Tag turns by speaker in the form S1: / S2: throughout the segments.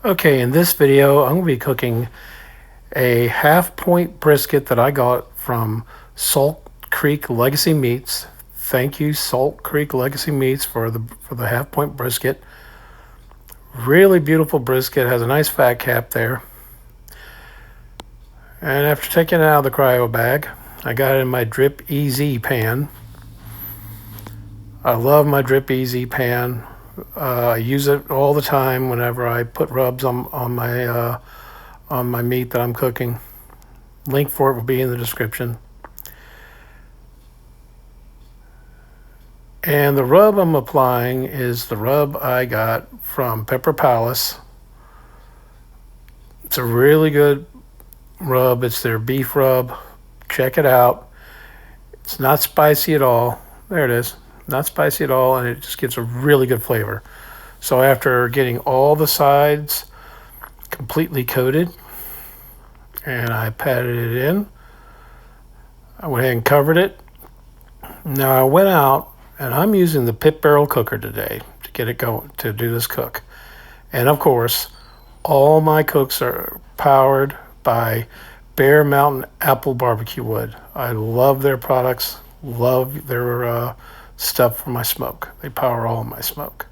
S1: Okay, in this video, I'm going to be cooking a half-point brisket that I got from Salt Creek Legacy Meats. Thank you, Salt Creek Legacy Meats, for the half-point brisket. Really beautiful brisket, has a nice fat cap there. And after taking it out of the cryo bag, I got it in my Drip Easy pan. I love my Drip Easy pan. I use it all the time whenever I put rubs on my meat that I'm cooking. Link for it will be in the description. And the rub I'm applying is the rub I got from Pepper Palace. It's a really good rub. It's their beef rub. Check it out. It's not spicy at all. There it is. Not spicy at all, and it just gives a really good flavor. So after getting all the sides completely coated, and I patted it in, I went ahead and covered it. Now I went out, and I'm using the pit barrel cooker today to get it going, to do this cook. And of course, all my cooks are powered by Bear Mountain Apple Barbecue Wood. I love their products, love their stuff for my smoke. They power all of my smoke.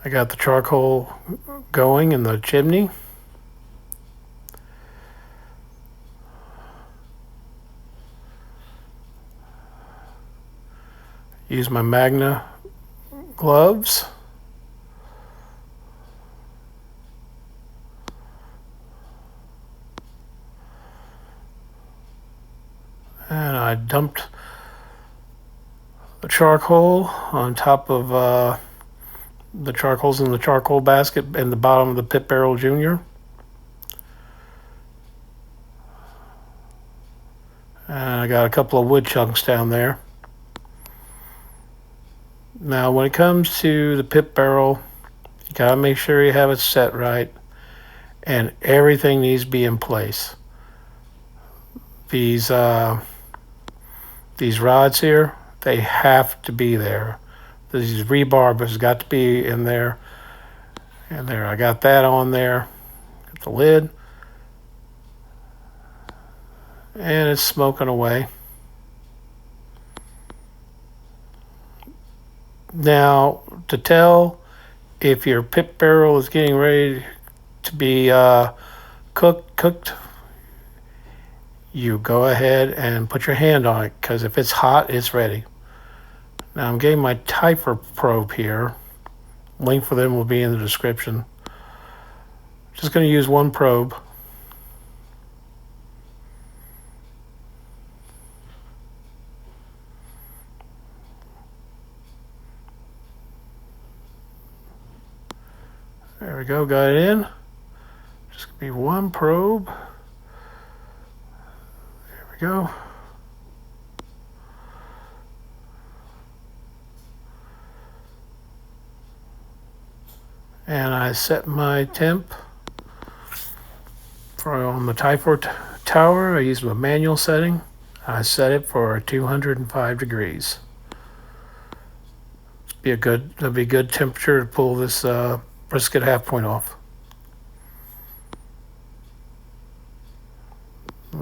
S1: I got the charcoal going in the chimney. Use my Magna gloves. And I dumped the charcoal on top of the charcoals in the charcoal basket in the bottom of the Pit Barrel Junior. And I got a couple of wood chunks down there. Now, when it comes to the Pit Barrel, you gotta make sure you have it set right, and everything needs to be in place. These rods here, they have to be there. These rebar has got to be in there. And there, I got that on there. Got the lid. And it's smoking away. Now, to tell if your pit barrel is getting ready to be cooked, you go ahead and put your hand on it, because if it's hot, it's ready. Now I'm getting my Typer probe here. Link for them will be in the description. Just going to use one probe. There we go, got it in. Just going to be one probe. There we go. And I set my temp on the Typer tower. I used a manual setting. I set it for 205 degrees. That'd be a good temperature to pull this brisket half point off.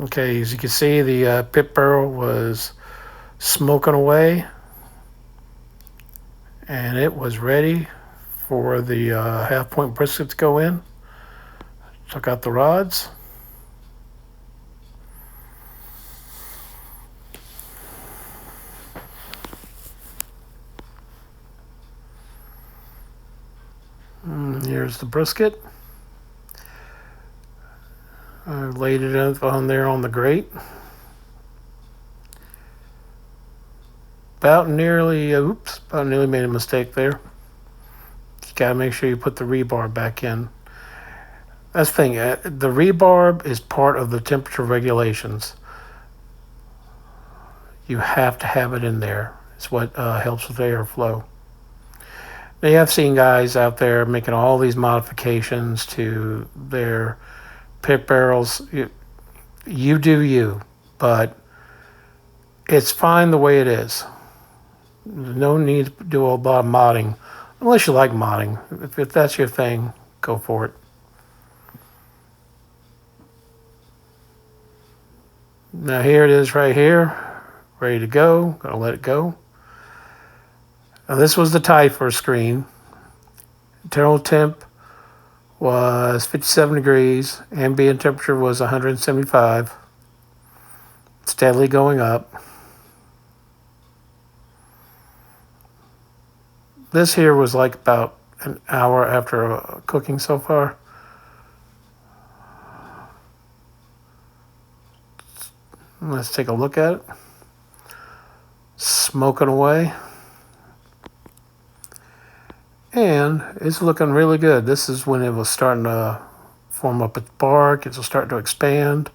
S1: Okay, as you can see, the pit barrel was smoking away, and it was ready for the half point brisket to go in. Took out the rods. Here's the brisket. I laid it on there on the grate. About nearly made a mistake there. You gotta make sure you put the rebar back in. That's the thing, the rebar is part of the temperature regulations. You have to have it in there. It's what helps with airflow. Now, I've seen guys out there making all these modifications to their pit barrels. You do you, but it's fine the way it is. No need to do a lot of modding Unless you like modding. If that's your thing, go for it. Now here it is right here, ready to go. Gonna let it go. Now this was the Typher screen. Internal temp was 57 degrees. Ambient temperature was 175. Steadily going up. This here was like about an hour after cooking so far. Let's take a look at it. Smoking away. And it's looking really good. This is when it was starting to form up its bark. It was starting to expand.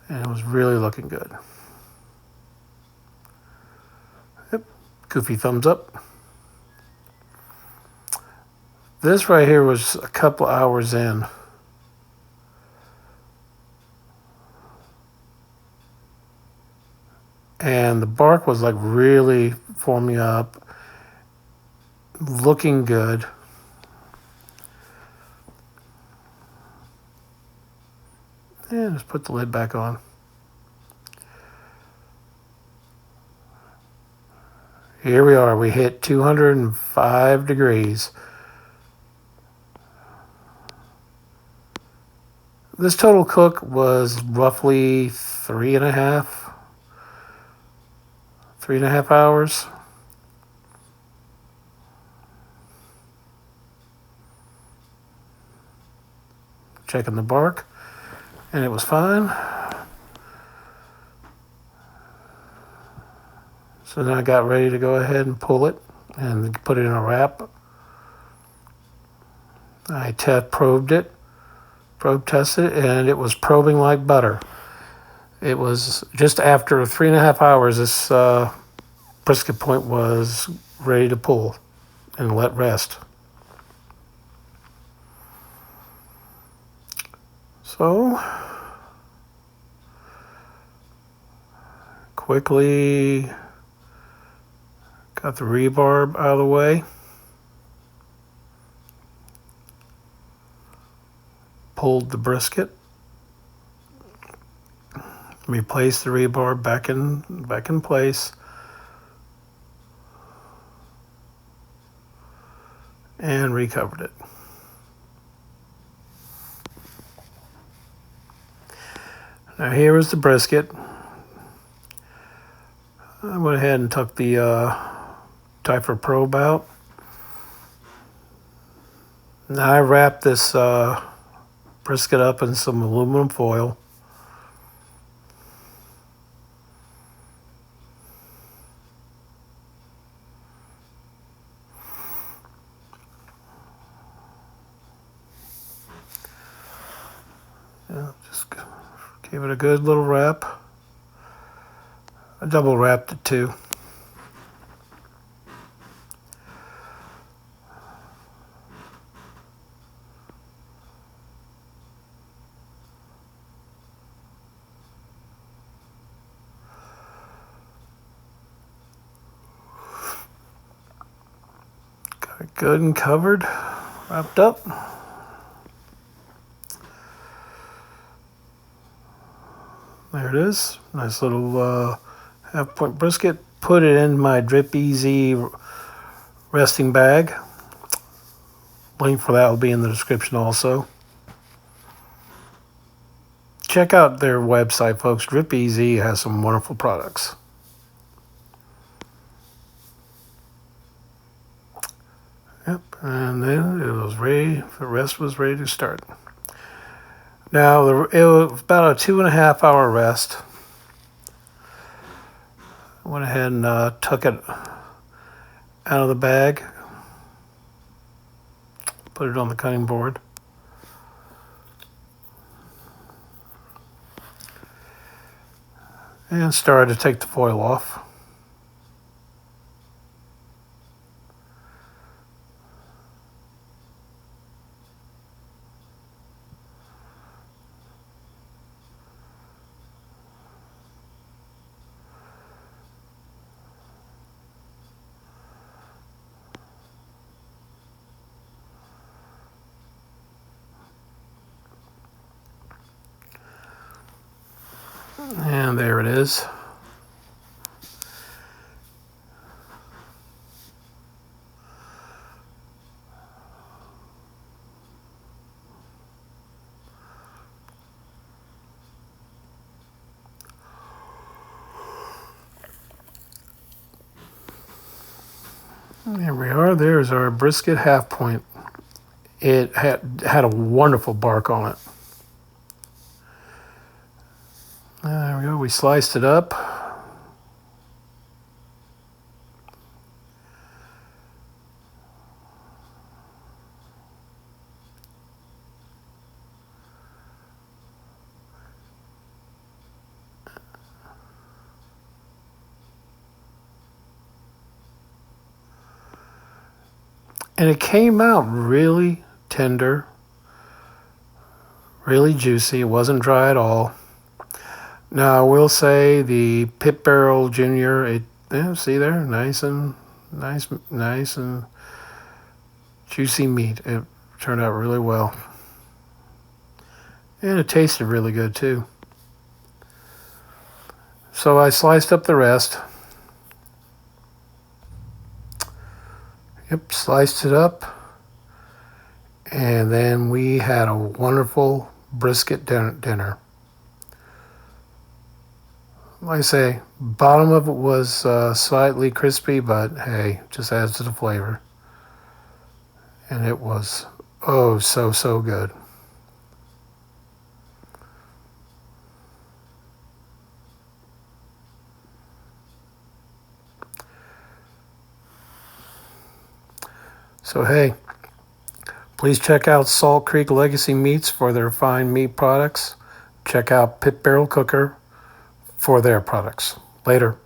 S1: And it was really looking good. Yep. Goofy thumbs up. This right here was a couple hours in. And the bark was like really forming up, looking good. And just put the lid back on. Here we are. We hit 205 degrees. This total cook was roughly 3.5 hours. Checking the bark, and it was fine. So then I got ready to go ahead and pull it and put it in a wrap. I probe tested it, and it was probing like butter. It was just after 3.5 hours, this brisket point was ready to pull and let rest. So, quickly got the rebarb out of the way. Pulled the brisket. Replaced the rebarb back in place. And recovered it. Now here is the brisket. I went ahead and took the Typher probe out. Now I wrapped this brisket up in some aluminum foil. Yeah, just gave it a good little wrap. I double wrapped it too. Got it good and covered, wrapped up. There it is. Nice little half-point brisket. Put it in my Drip Easy resting bag. Link for that will be in the description also. Check out their website, folks. Drip Easy has some wonderful products. Yep, and then it was ready. The rest was ready to start. Now, it was about a 2.5 hour rest. I went ahead and took it out of the bag. Put it on the cutting board. And started to take the foil off. And there it is. There we are. There's our brisket half point. It had a wonderful bark on it. There we go. We sliced it up. And it came out really tender, really juicy. It wasn't dry at all. Now I will say the Pit Barrel Junior. See there, nice and juicy meat. It turned out really well, and it tasted really good too. So I sliced up the rest. Yep, sliced it up, and then we had a wonderful brisket dinner. Like I say, bottom of it was slightly crispy, but hey, just adds to the flavor. And it was, oh, so good. So hey, please check out Salt Creek Legacy Meats for their fine meat products. Check out Pit Barrel Cooker for their products. Later.